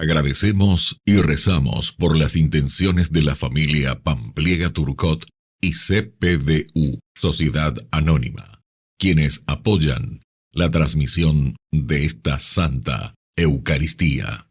Agradecemos y rezamos por las intenciones de la familia Pampliega Turcot y CPDU, Sociedad Anónima, quienes apoyan la transmisión de esta Santa Eucaristía.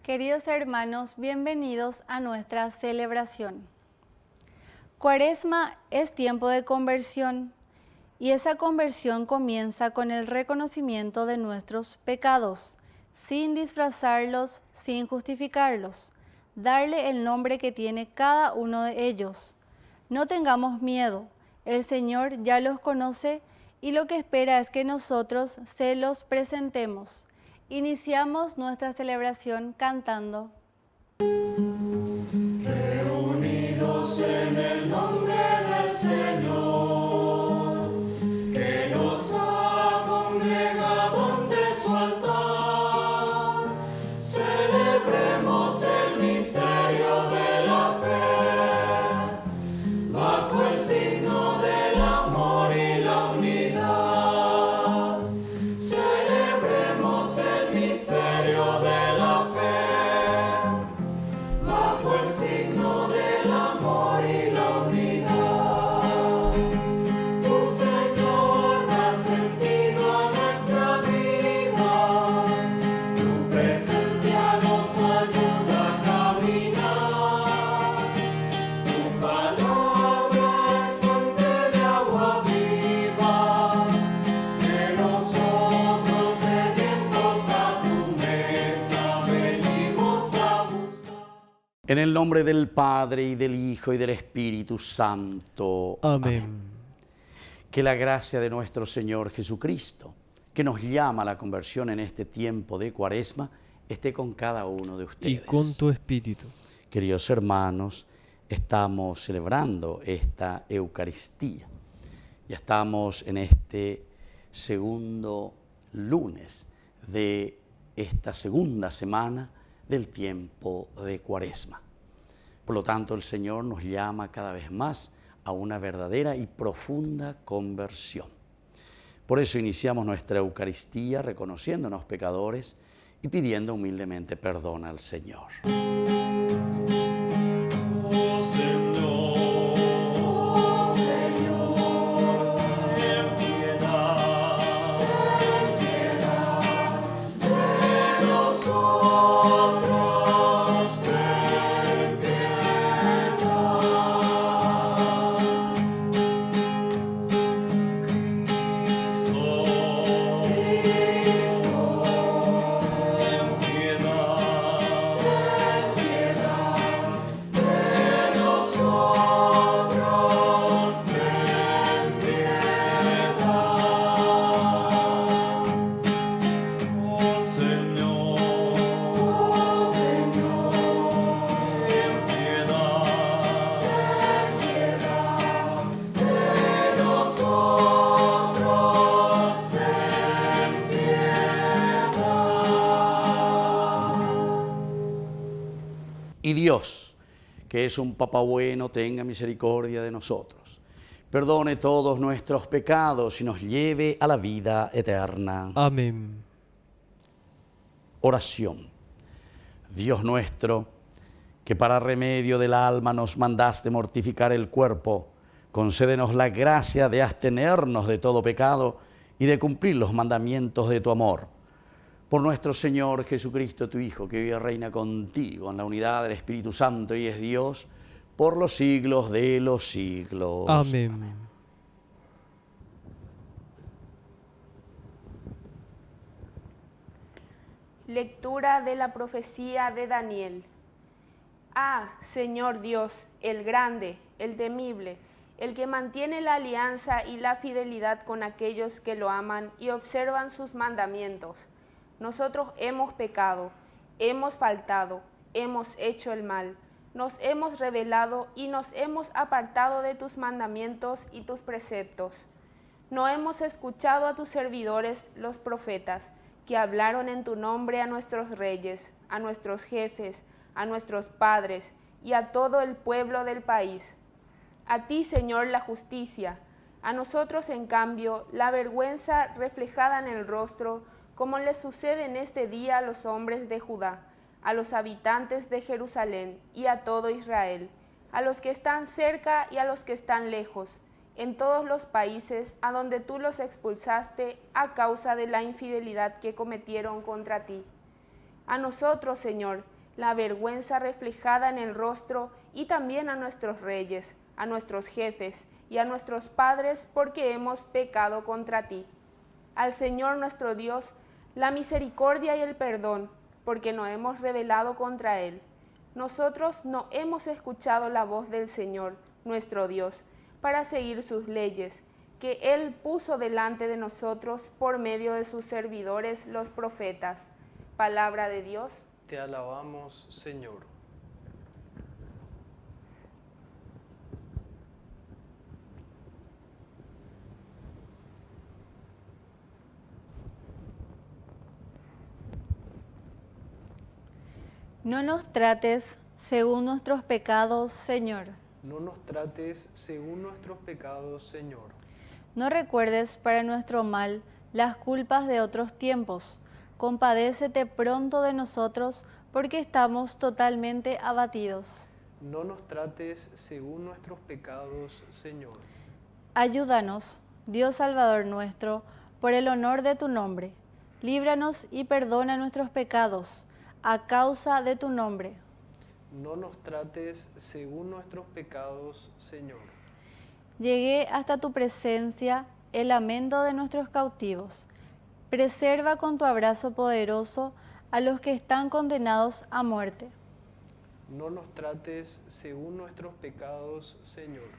Queridos hermanos, bienvenidos a nuestra celebración. Cuaresma es tiempo de conversión y esa conversión comienza con el reconocimiento de nuestros pecados, sin disfrazarlos, sin justificarlos, darle el nombre que tiene cada uno de ellos. No tengamos miedo, el Señor ya los conoce y lo que espera es que nosotros se los presentemos. Iniciamos nuestra celebración cantando. Reunidos en el nombre del Señor, que nos ha congregado ante su altar, celebremos el misterio de la fe, bajo el signo del amor y la unidad. Celebremos el misterio de la fe, bajo el signo del amor y la unidad. Tu Señor da sentido a nuestra vida, tu presencia nos ayuda a caminar. Tu palabra es fuente de agua viva, que nosotros sedientos a tu mesa venimos a buscar. En el nombre del Padre, y del Hijo, y del Espíritu Santo. Amén. Que la gracia de nuestro Señor Jesucristo, que nos llama a la conversión en este tiempo de Cuaresma, esté con cada uno de Y ustedes. con tu espíritu. Queridos hermanos, estamos celebrando esta Eucaristía. Ya estamos en este segundo lunes de esta segunda semana del tiempo de Cuaresma. Por lo tanto, el Señor nos llama cada vez más a una verdadera y profunda conversión. Por eso iniciamos nuestra Eucaristía reconociéndonos pecadores y pidiendo humildemente perdón al Señor. Oh Señor, ten piedad de nosotros, ten piedad. Cristo, ten piedad de nosotros, ten piedad. Oh Señor, ten piedad de nosotros, ten piedad. Y Dios, que es un Papá bueno, tenga misericordia de nosotros, perdone todos nuestros pecados y nos lleve a la vida eterna. Amén. Oración. Dios nuestro, que para remedio del alma nos mandaste mortificar el cuerpo, concédenos la gracia de abstenernos de todo pecado y de cumplir los mandamientos de tu amor. Por nuestro Señor Jesucristo, tu Hijo, que vive y reina contigo en la unidad del Espíritu Santo y es Dios por los siglos de los siglos. Amén. Lectura de la profecía de Daniel. Ah, Señor Dios, el grande, el temible, el que mantiene la alianza y la fidelidad con aquellos que lo aman y observan sus mandamientos. Nosotros hemos pecado, hemos faltado, hemos hecho el mal. nos hemos rebelado y nos hemos apartado de tus mandamientos y tus preceptos. No hemos escuchado a tus servidores, los profetas, que hablaron en tu nombre a nuestros reyes, a nuestros jefes, a nuestros padres y a todo el pueblo del país. A ti, Señor, la justicia, a nosotros, en cambio, la vergüenza reflejada en el rostro, como le sucede en este día a los hombres de Judá, a los habitantes de Jerusalén y a todo Israel, a los que están cerca y a los que están lejos, en todos los países a donde tú los expulsaste a causa de la infidelidad que cometieron contra ti. A nosotros, Señor, la vergüenza reflejada en el rostro y también a nuestros reyes, a nuestros jefes y a nuestros padres porque hemos pecado contra ti. Al Señor nuestro Dios, la misericordia y el perdón, porque no hemos rebelado contra Él. Nosotros no hemos escuchado la voz del Señor, nuestro Dios, para seguir sus leyes, que Él puso delante de nosotros por medio de sus servidores, los profetas. Palabra de Dios. Te alabamos, Señor. No nos trates según nuestros pecados, Señor. No nos trates según nuestros pecados, Señor. No recuerdes para nuestro mal las culpas de otros tiempos. Compadécete pronto de nosotros, porque estamos totalmente abatidos. No nos trates según nuestros pecados, Señor. Ayúdanos, Dios Salvador nuestro, por el honor de tu nombre. Líbranos y perdona nuestros pecados, a causa de tu nombre. No nos trates según nuestros pecados, Señor. Llegué hasta tu presencia el lamento de nuestros cautivos. Preserva con tu abrazo poderoso a los que están condenados a muerte. No nos trates según nuestros pecados, Señor.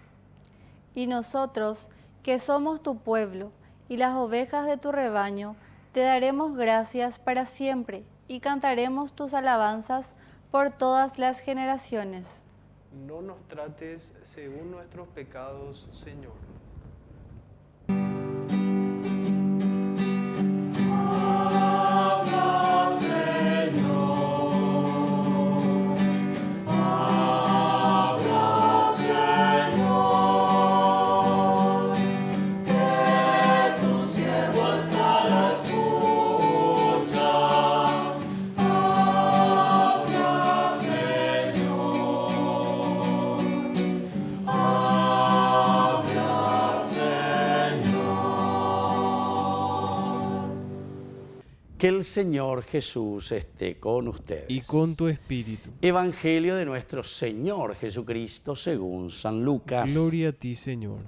Y nosotros, que somos tu pueblo y las ovejas de tu rebaño, te daremos gracias para siempre y cantaremos tus alabanzas por todas las generaciones. No nos trates según nuestros pecados, Señor. Habla, Señor. Habla, Señor. Que tu siervo está a la escucha. Habla, Señor. Habla, Señor. Que el Señor Jesús esté con ustedes. Y con tu espíritu. Evangelio de nuestro Señor Jesucristo según San Lucas. Gloria a ti, Señor.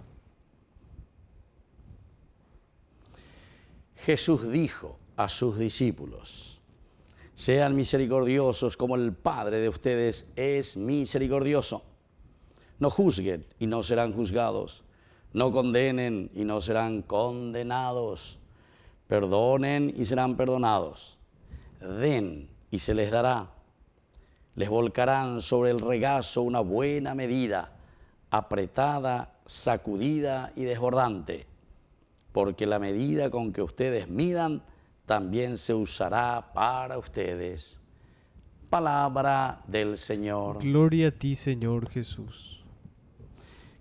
Jesús dijo a sus discípulos: sean misericordiosos como el Padre de ustedes es misericordioso. No juzguen y no serán juzgados. No condenen y no serán condenados. Perdonen y serán perdonados. Den y se les dará. Les volcarán sobre el regazo una buena medida, apretada, sacudida y desbordante. Porque la medida con que ustedes midan también se usará para ustedes. Palabra del Señor. Gloria a ti, Señor Jesús.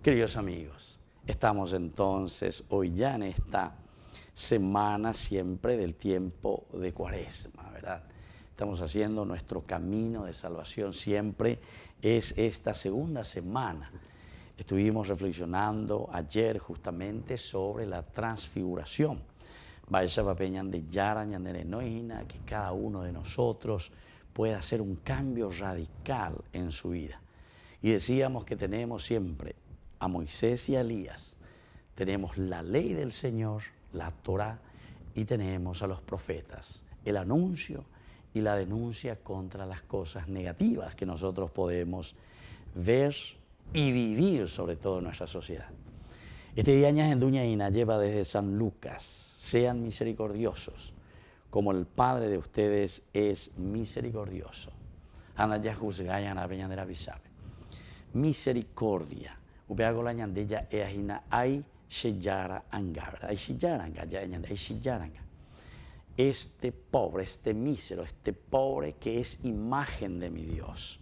Queridos amigos, estamos entonces hoy ya en esta semana siempre del tiempo de Cuaresma, ¿verdad? Estamos haciendo nuestro camino de salvación, siempre es esta segunda semana. Estuvimos reflexionando ayer justamente sobre la transfiguración. Vaya papeñan de Yara, Ñanerenoina, que cada uno de nosotros pueda hacer un cambio radical en su vida. Y decíamos que tenemos siempre a Moisés y a Elías, tenemos la ley del Señor, la Torá, y tenemos a los profetas, el anuncio y la denuncia contra las cosas negativas que nosotros podemos ver y vivir, sobre todo en nuestra sociedad. Este día en Duñaína lleva desde San Lucas: sean misericordiosos, como el Padre de ustedes es misericordioso. Ana ya juzgayan a Peña de la Bisabe. misericordia. Upeago la ñandella eajina ay sheyara angabra. Ay sheyaranga, ya ñande, ay sheyaranga. Este pobre, este mísero, este pobre que es imagen de mi Dios.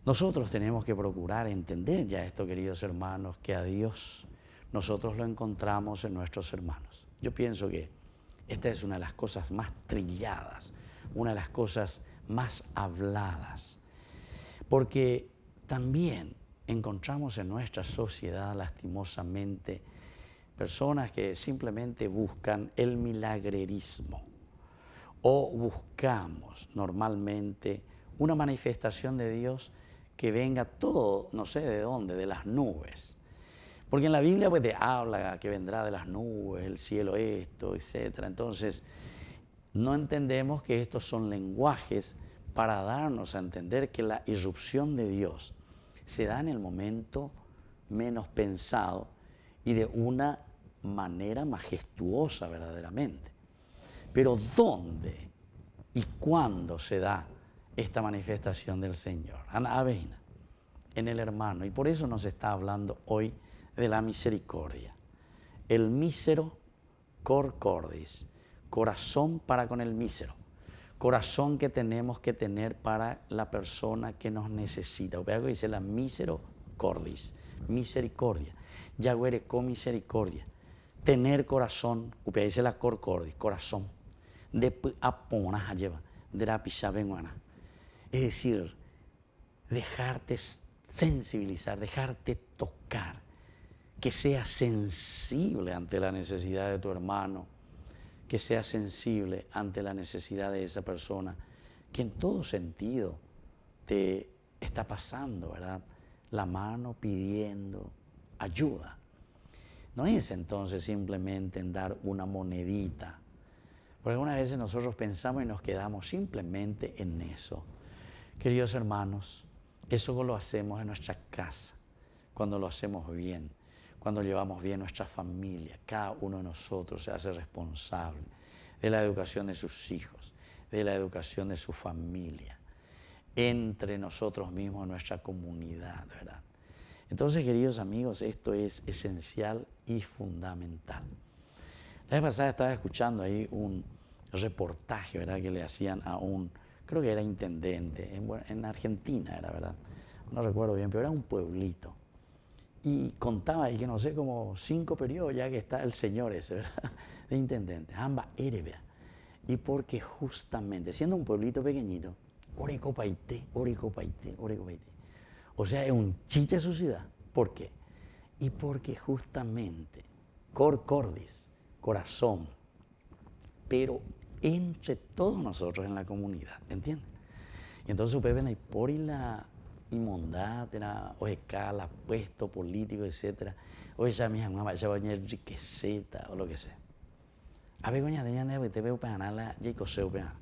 Nosotros tenemos que procurar entender ya esto, queridos hermanos, que a Dios nosotros lo encontramos en nuestros hermanos. Yo pienso que esta es una de las cosas más trilladas, una de las cosas más habladas, porque también encontramos en nuestra sociedad, lastimosamente, personas que simplemente buscan el milagrerismo o buscamos normalmente una manifestación de Dios que venga todo, no sé de dónde, de las nubes. Porque en la Biblia pues te habla que vendrá de las nubes, el cielo esto, etc. Entonces, no entendemos que estos son lenguajes para darnos a entender que la irrupción de Dios se da en el momento menos pensado y de una manera majestuosa verdaderamente. Pero ¿dónde y cuándo se da esta manifestación del Señor? Ana Aveina, en el hermano. Y por eso nos está hablando hoy de la misericordia. El mísero cor cordis, corazón para con el mísero. Corazón que tenemos que tener para la persona que nos necesita. Vea que dice la mísero cordis, misericordia. Yagüere con misericordia. Tener corazón, upea dice la cor cordis, corazón. De apona lleva, de la pisabenguana. Es decir, dejarte sensibilizar, dejarte tocar, que seas sensible ante la necesidad de tu hermano, que seas sensible ante la necesidad de esa persona, que en todo sentido te está pasando, ¿verdad? La mano pidiendo ayuda. No es entonces simplemente en dar una monedita, porque algunas veces nosotros pensamos y nos quedamos simplemente en eso. Queridos hermanos, eso lo hacemos en nuestra casa, cuando lo hacemos bien, cuando llevamos bien nuestra familia. Cada uno de nosotros se hace responsable de la educación de sus hijos, de la educación de su familia, entre nosotros mismos, en nuestra comunidad, ¿verdad? Entonces, queridos amigos, esto es esencial y fundamental. La vez pasada estaba escuchando ahí un reportaje, ¿verdad?, que le hacían a un, creo que era intendente, en Argentina era, ¿verdad? No recuerdo bien, pero era un pueblito. Y contaba ahí que no sé, como 5 periodos ya que está el señor ese, ¿verdad?, de intendente, ambas Erebea. Y porque justamente, siendo un pueblito pequeñito, Orecopaité. O sea, es un chicha su ciudad. ¿Por qué? Y porque justamente, cor cordis, corazón, pero entre todos nosotros en la comunidad, ¿entienden? Y entonces ustedes ven ahí por la inmundad, o escala, puesto político, etc. O esa misma mamá, esa va a enriqueceta o lo que sea. A ver, coña, te veo para ganar ya y coseo para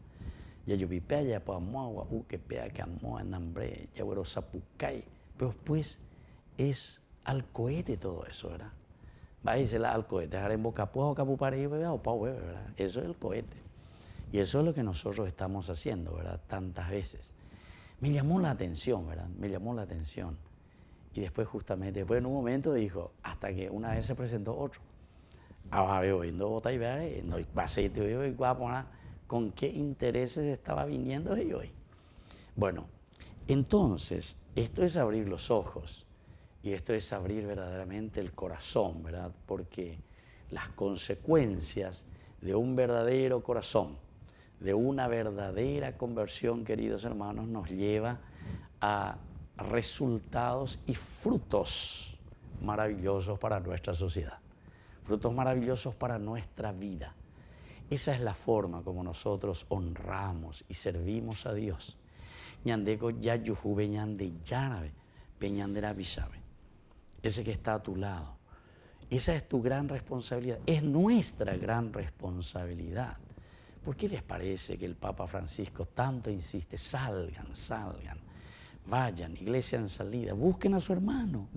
ya yo pipea, ya pa moa, que pea, que amoa, en hambre, ya güero zapucay. Pero pues es al cohete todo eso, ¿verdad? Va a decirle al cohete, ahora en boca puedo capupar y bebé o pa hueve, ¿verdad? Eso es el cohete. Y eso es lo que nosotros estamos haciendo, ¿verdad? Tantas veces. Me llamó la atención, ¿verdad? Me llamó la atención. Y después justamente, después en un momento dijo, hasta que una vez se presentó otro. Ahora veo, viendo bota y ver, no hay paseito y guapo, con qué intereses estaba viniendo de hoy. Bueno, entonces, esto es abrir los ojos y esto es abrir verdaderamente el corazón, ¿verdad? Porque las consecuencias de un verdadero corazón, de una verdadera conversión, queridos hermanos, nos lleva a resultados y frutos maravillosos para nuestra sociedad, frutos maravillosos para nuestra vida. Esa es la forma como nosotros honramos y servimos a Dios. Ñandeko ya yujuve ñande yárabe, peñandera bisabe. Ese que está a tu lado. Esa es tu gran responsabilidad. Es nuestra gran responsabilidad. ¿Por qué les parece que el Papa Francisco tanto insiste? Salgan, vayan, iglesia en salida, busquen a su hermano,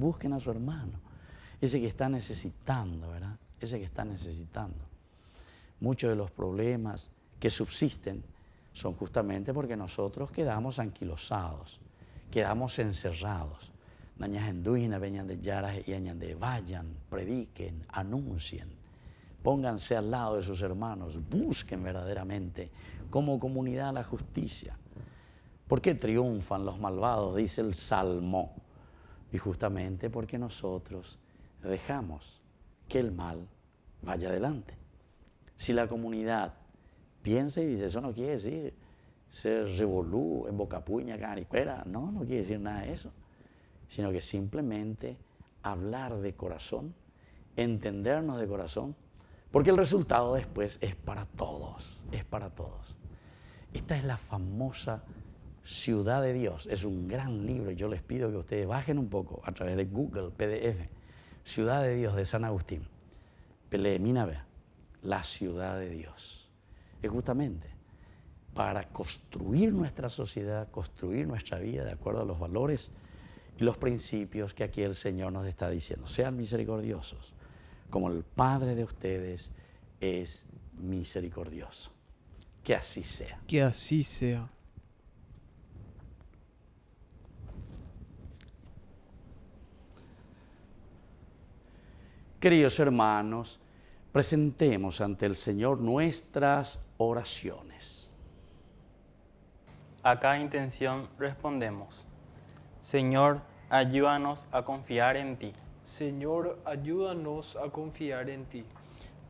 ese que está necesitando, ¿verdad? Ese que está necesitando. Muchos de los problemas que subsisten son justamente porque nosotros quedamos anquilosados, quedamos encerrados, Nañajenduina, veñan de Yaras y añande, vayan, prediquen, anuncien, pónganse al lado de sus hermanos, busquen verdaderamente como comunidad la justicia. ¿Por qué triunfan los malvados? Dice el Salmo. Y justamente porque nosotros dejamos que el mal vaya adelante. Si la comunidad piensa y dice, eso no quiere decir ser revolú, en bocapuña, caricuera, no quiere decir nada de eso, sino que simplemente hablar de corazón, entendernos de corazón, porque el resultado después es para todos, es para todos. Esta es la famosa Ciudad de Dios, es un gran libro, yo les pido que ustedes bajen un poco a través de Google, PDF, Ciudad de Dios de San Agustín, Pelemina, la Ciudad de Dios. Es justamente para construir nuestra sociedad, construir nuestra vida de acuerdo a los valores y los principios que aquí el Señor nos está diciendo. Sean misericordiosos, como el Padre de ustedes es misericordioso. Que así sea. Que así sea. Queridos hermanos, presentemos ante el Señor nuestras oraciones. A cada intención respondemos: Señor, ayúdanos a confiar en ti. Señor, ayúdanos a confiar en ti.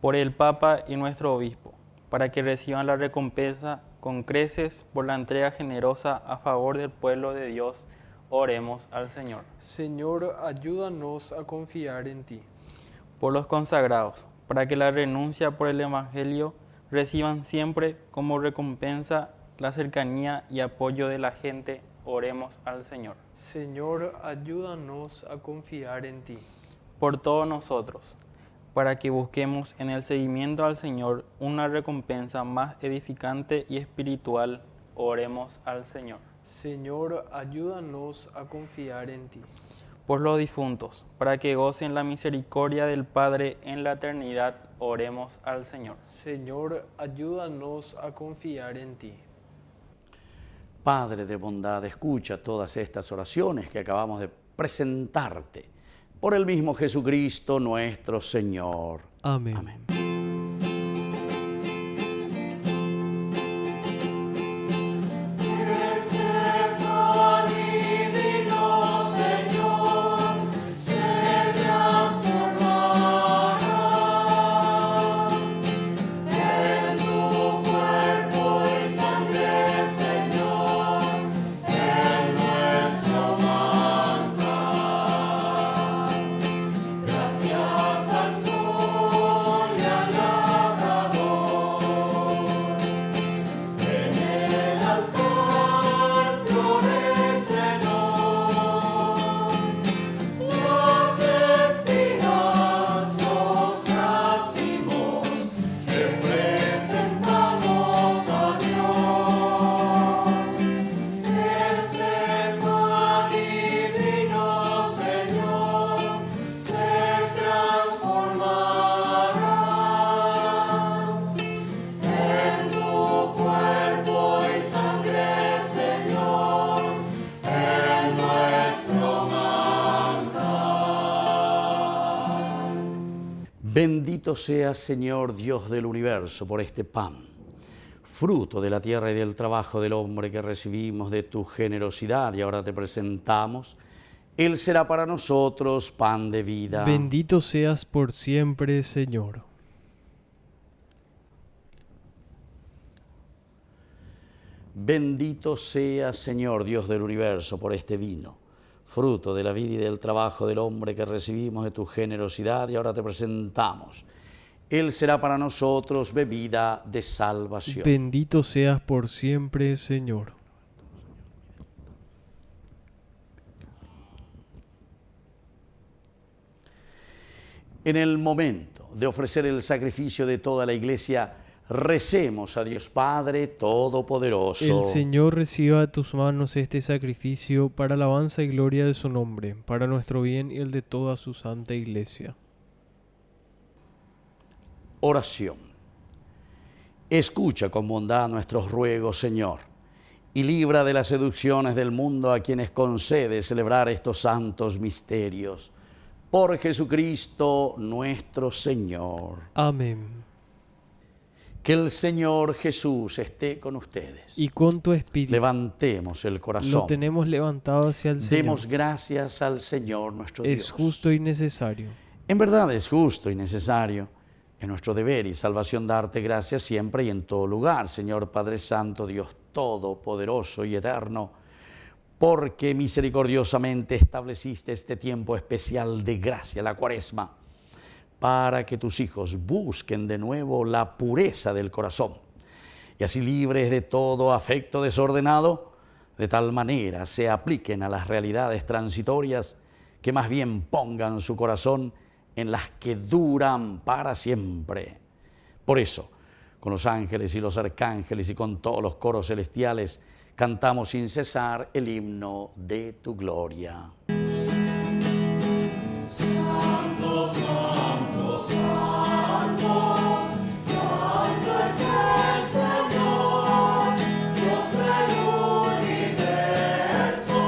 Por el Papa y nuestro Obispo, para que reciban la recompensa con creces por la entrega generosa a favor del pueblo de Dios, oremos al Señor. Señor, ayúdanos a confiar en ti. Por los consagrados, para que la renuncia por el Evangelio reciban siempre como recompensa la cercanía y apoyo de la gente, oremos al Señor. Señor, ayúdanos a confiar en ti. Por todos nosotros, para que busquemos en el seguimiento al Señor una recompensa más edificante y espiritual, oremos al Señor. Señor, ayúdanos a confiar en ti. Por los difuntos, para que gocen la misericordia del Padre en la eternidad, oremos al Señor. Señor, ayúdanos a confiar en ti. Padre de bondad, escucha todas estas oraciones que acabamos de presentarte. Por el mismo Jesucristo nuestro Señor. Amén. Amén. Bendito seas, Señor Dios del universo, por este pan, fruto de la tierra y del trabajo del hombre que recibimos de tu generosidad y ahora te presentamos. Él será para nosotros pan de vida. Bendito seas por siempre, Señor. Bendito seas, Señor Dios del universo, por este vino, fruto de la vida y del trabajo del hombre que recibimos de tu generosidad y ahora te presentamos. Él será para nosotros bebida de salvación. Bendito seas por siempre, Señor. En el momento de ofrecer el sacrificio de toda la Iglesia, recemos a Dios Padre Todopoderoso. El Señor reciba de tus manos este sacrificio para alabanza y gloria de su nombre, para nuestro bien y el de toda su santa Iglesia. Oración. Escucha con bondad nuestros ruegos, Señor, y libra de las seducciones del mundo a quienes concede celebrar estos santos misterios. Por Jesucristo nuestro Señor. Amén. Que el Señor Jesús esté con ustedes. Y con tu espíritu. Levantemos el corazón. Lo tenemos levantado hacia el Señor. Demos gracias al Señor nuestro Dios. Es justo y necesario. En verdad es justo y necesario. Es nuestro deber y salvación darte gracias siempre y en todo lugar, Señor Padre Santo, Dios Todopoderoso y Eterno, porque misericordiosamente estableciste este tiempo especial de gracia, la Cuaresma, para que tus hijos busquen de nuevo la pureza del corazón y así libres de todo afecto desordenado, de tal manera se apliquen a las realidades transitorias que más bien pongan su corazón en las que duran para siempre. Por eso, con los ángeles y los arcángeles y con todos los coros celestiales, cantamos sin cesar el himno de tu gloria. Santo, santo, santo, santo es el Señor, Dios del universo.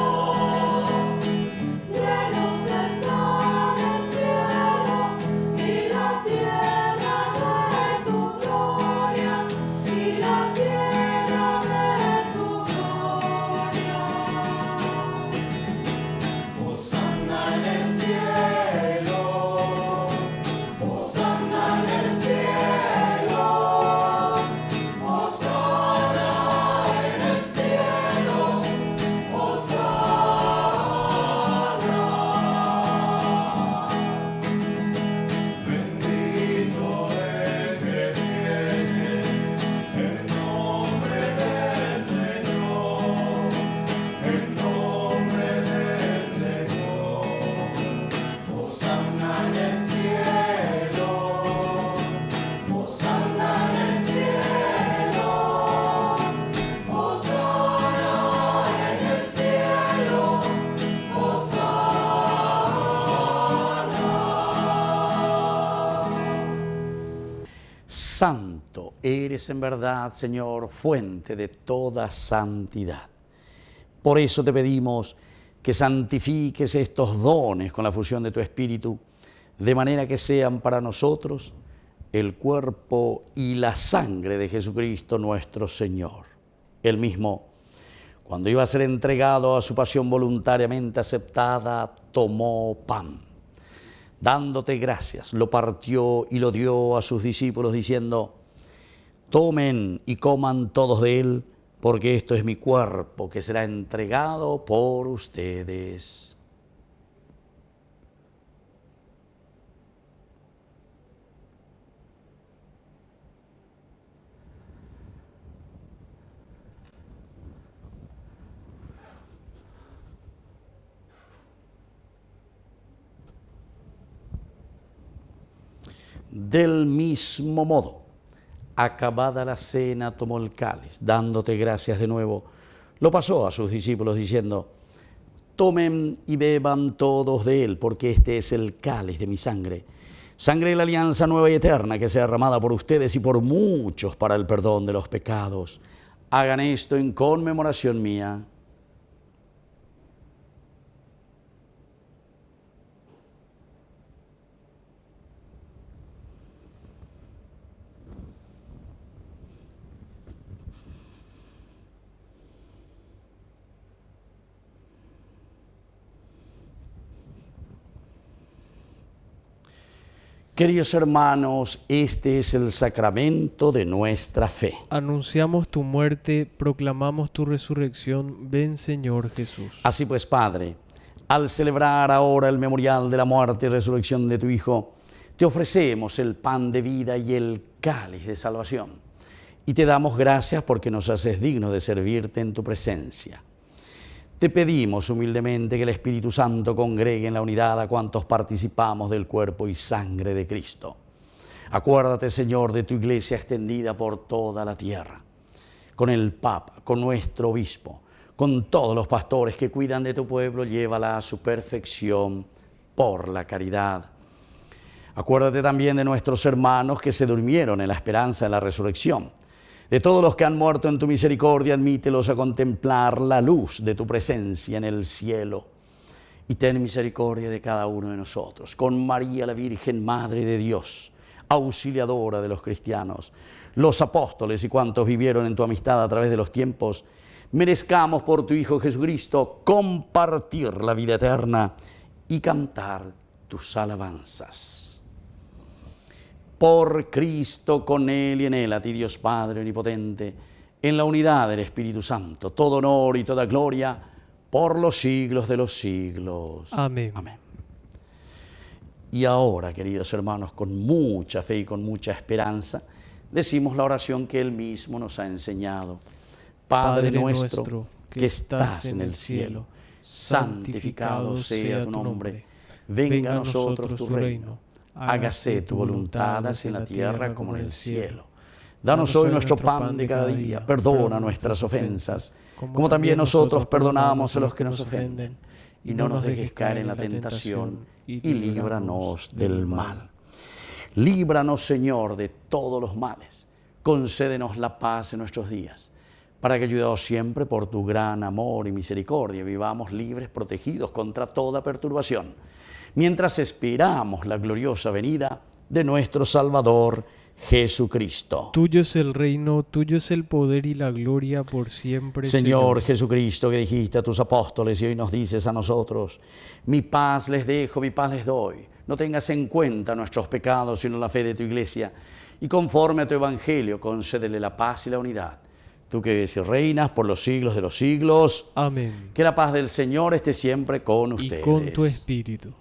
Llenos están el cielo y la tierra de tu gloria, y la tierra de tu gloria. Hosanna en el cielo, Hosanna en el cielo, Hosanna en el cielo, Hosanna. Bendito el que viene en nombre del Señor, en nombre del Señor. Hosanna en el cielo, Hosanna en el cielo, Hosanna en el cielo, Hosanna. Santo eres en verdad, Señor, fuente de toda santidad. Por eso te pedimos que santifiques estos dones con la fusión de tu Espíritu, de manera que sean para nosotros el cuerpo y la sangre de Jesucristo nuestro Señor. Él mismo, cuando iba a ser entregado a su pasión voluntariamente aceptada, tomó pan. Dándote gracias, lo partió y lo dio a sus discípulos diciendo: tomen y coman todos de él, porque esto es mi cuerpo que será entregado por ustedes. Del mismo modo, acabada la cena, tomó el cáliz, dándote gracias de nuevo, lo pasó a sus discípulos diciendo: tomen y beban todos de él, porque este es el cáliz de mi sangre, sangre de la alianza nueva y eterna, que sea derramada por ustedes y por muchos para el perdón de los pecados. Hagan esto en conmemoración mía. Queridos hermanos, este es el sacramento de nuestra fe. Anunciamos tu muerte, proclamamos tu resurrección. Ven, Señor Jesús. Así pues, Padre, al celebrar ahora el memorial de la muerte y resurrección de tu Hijo, te ofrecemos el pan de vida y el cáliz de salvación. Y te damos gracias porque nos haces dignos de servirte en tu presencia. Te pedimos humildemente que el Espíritu Santo congregue en la unidad a cuantos participamos del cuerpo y sangre de Cristo. Acuérdate, Señor, de tu iglesia extendida por toda la tierra, con el Papa, con nuestro obispo, con todos los pastores que cuidan de tu pueblo, llévala a su perfección por la caridad. Acuérdate también de nuestros hermanos que se durmieron en la esperanza de la resurrección, De todos los que han muerto en tu misericordia, admítelos a contemplar la luz de tu presencia en el cielo. Y ten misericordia de cada uno de nosotros. Con María la Virgen, Madre de Dios, auxiliadora de los cristianos, los apóstoles y cuantos vivieron en tu amistad a través de los tiempos, merezcamos por tu Hijo Jesucristo compartir la vida eterna y cantar tus alabanzas. Por Cristo, con Él y en Él, a ti Dios Padre Omnipotente, en la unidad del Espíritu Santo, todo honor y toda gloria por los siglos de los siglos. Amén. Amén. Y ahora, queridos hermanos, con mucha fe y con mucha esperanza, decimos la oración que Él mismo nos ha enseñado. Padre nuestro, que estás en el cielo, santificado sea tu nombre. Venga a nosotros tu reino. Hágase tu voluntad, así en la tierra como en el cielo. Danos hoy nuestro pan de cada día. Perdona nuestras ofensas, como también nosotros perdonamos a los que nos ofenden. Y no nos dejes caer en la tentación, y líbranos del mal. Líbranos, Señor, de todos los males. Concédenos la paz en nuestros días, para que, ayudados siempre por tu gran amor y misericordia, vivamos libres, protegidos contra toda perturbación, mientras esperamos la gloriosa venida de nuestro Salvador Jesucristo. Tuyo es el reino, tuyo es el poder y la gloria por siempre, Señor Jesucristo, que dijiste a tus apóstoles y hoy nos dices a nosotros: mi paz les dejo, mi paz les doy. No tengas en cuenta nuestros pecados, sino la fe de tu iglesia, y conforme a tu evangelio, concédele la paz y la unidad. Tú que vives y reinas por los siglos de los siglos. Amén. Que la paz del Señor esté siempre con ustedes. Y con tu espíritu.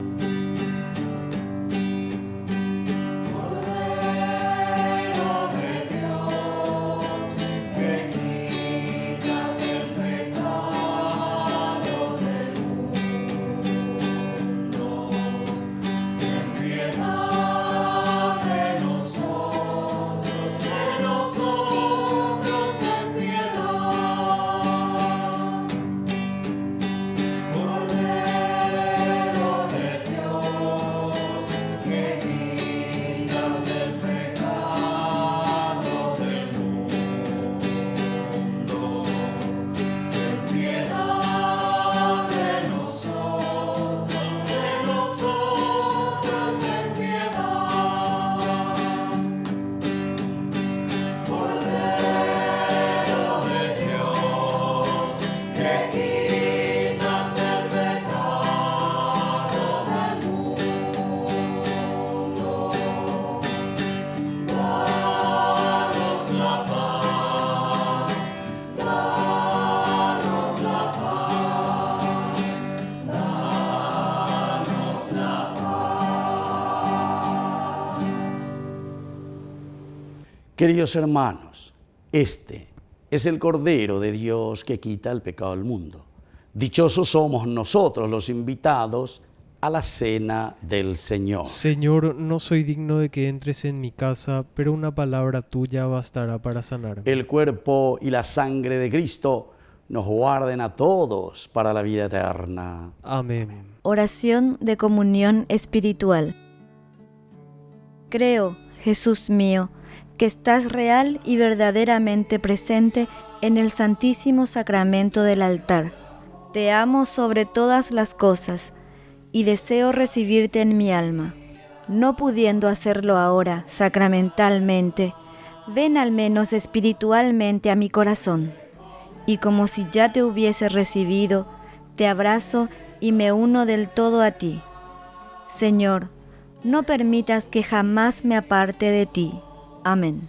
Queridos hermanos, este es el Cordero de Dios que quita el pecado del mundo. Dichosos somos nosotros los invitados a la cena del Señor. Señor, no soy digno de que entres en mi casa, pero una palabra tuya bastará para sanarme. El cuerpo y la sangre de Cristo nos guarden a todos para la vida eterna. Amén. Oración de comunión espiritual. Creo, Jesús mío, que estás real y verdaderamente presente en el Santísimo Sacramento del altar. Te amo sobre todas las cosas y deseo recibirte en mi alma. No pudiendo hacerlo ahora sacramentalmente, ven al menos espiritualmente a mi corazón. Y como si ya te hubiese recibido, te abrazo y me uno del todo a ti. Señor, no permitas que jamás me aparte de ti. Amén.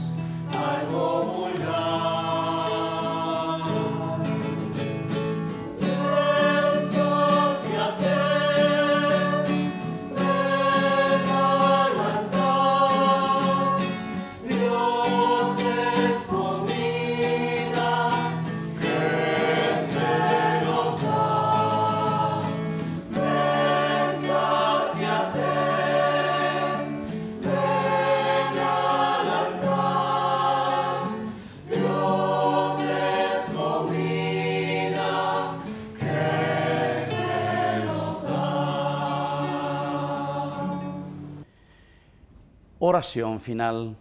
Oración final.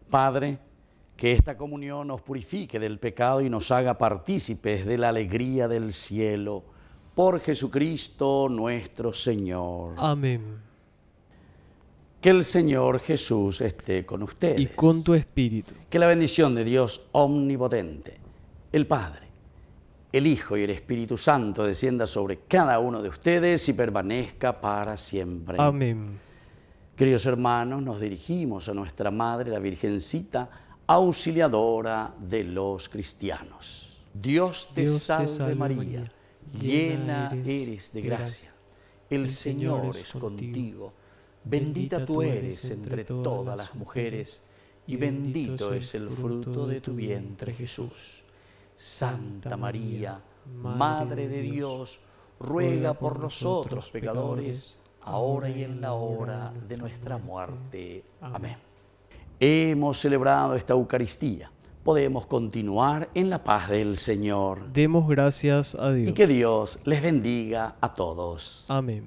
Padre, Que esta comunión nos purifique del pecado y nos haga partícipes de la alegría del cielo. Por Jesucristo nuestro Señor. Amén. Que el Señor Jesús esté con ustedes. Y con tu espíritu. Que la bendición de Dios omnipotente, el Padre, el Hijo y el Espíritu Santo descienda sobre cada uno de ustedes y permanezca para siempre. Amén. Queridos hermanos, nos dirigimos a nuestra Madre, la Virgencita, auxiliadora de los cristianos. Dios te salve María, llena eres de gracia. El Señor es contigo. Bendita tú eres entre todas las mujeres, y bendito es el fruto de tu vientre, Jesús. Santa María, Madre de Dios, ruega por nosotros pecadores, ahora y en la hora de nuestra muerte. Amén. Hemos celebrado esta Eucaristía. Podemos continuar en la paz del Señor. Demos gracias a Dios. Y que Dios les bendiga a todos. Amén.